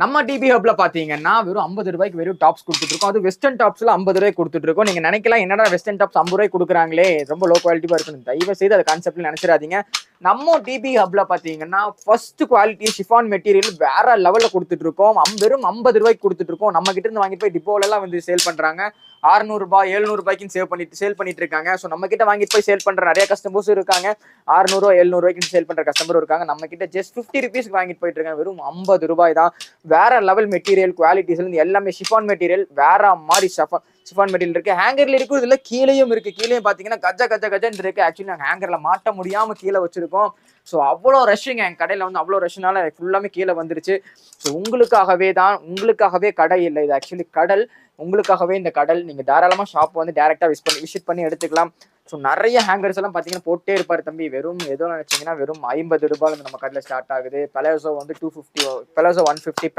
நம்ம டிபி ஹப்ல பாத்தீங்கன்னா வெறும் 50 ரூபாய்க்கு வெறும் டாப்ஸ் கொடுத்துட்டு இருக்கோம். அது வெஸ்டர்ன் டாப்ஸ்ல 50 ரூபாய்க்கு கொடுத்துட்டு இருக்கோம். நீங்க நினைக்கலாம் என்னடா வெஸ்டர்ன் டாப்ஸ் 50 ரூபாய்க்கு கொடுக்குறாங்களே, ரொம்ப லோ குவாலிட்டியா இருக்குன்னு. தயவு செய்து அது கான்செப்ட்ல நினைச்சிடாதீங்க. நம்ம டிபி ஹப்ல பாத்தீங்கன்னா ஃபர்ஸ்ட் குவாலிட்டி ஷிஃபான் மெட்டீரியல் வேற லெவல்ல கொடுத்துட்டு இருக்கோம். வெறும் 50 ரூபாய்க்கு கொடுத்துட்டு இருக்கோம். நம்ம கிட்ட இருந்து வாங்கிட்டு போய் டிப்போல எல்லாம் வந்து சேல் பண்றாங்க. 600 ரூபாய் 700 ரூபாய்க்கு சேல் பண்ணிட்டு இருக்காங்க. சோ நம்ம கிட்ட வாங்கிட்டு போய் சேல் பண்ற நிறைய கஸ்டமர்ஸ் இருக்காங்க. 600 700 ரூபாய்க்கு சேல் பண்ற கஸ்டமர் இருக்காங்க. நம்ம கிட்ட ஜஸ்ட் 50 ருபீஸ்க்கு வாங்கிட்டு போயிட்டு இருக்காங்க. வெறும் 50 ரூபாய் தான். வேற லெவல் மெட்டீரியல் குவாலிட்டிஸ் எல்லாமே ஷிஃபான் மெட்டீரியல் வேற மாதிரி ஷிஃபான் மெட்டீரியல் இருக்கு. ஹேங்கர்ல இருக்குது இல்ல, கீழேயும் இருக்கு. கீழேயும் பாத்தீங்கன்னா கஜன்னு இருக்கு. ஆக்சுவலி நாங்க ஹேங்கர்ல மாட்ட முடியாம கீழே வச்சிருக்கோம். ஸோ அவ்வளோ ரஷ்ஷுங்க என் கடையில் வந்து அவ்வளோ ரஷ்னால ஃபுல்லாமே கீழே வந்துருச்சு. ஸோ உங்களுக்காகவே கடை இல்லை, இது ஆக்சுவலி கடல். உங்களுக்காகவே இந்த கடல். நீங்க தாராளமா ஷாப் வந்து டைரக்டா விசிட் பண்ணி எடுத்துக்கலாம். ஸோ நிறைய ஹேங்கர்ஸ் எல்லாம் பாத்தீங்கன்னா போட்டே இருப்பாரு தம்பி. வெறும் ஏதோ நினைச்சீங்கன்னா வெறும் 50 ரூபாய் நம்ம கடையில் ஸ்டார்ட் ஆகுது. பலாசோ வந்து 250, பலாசோ 150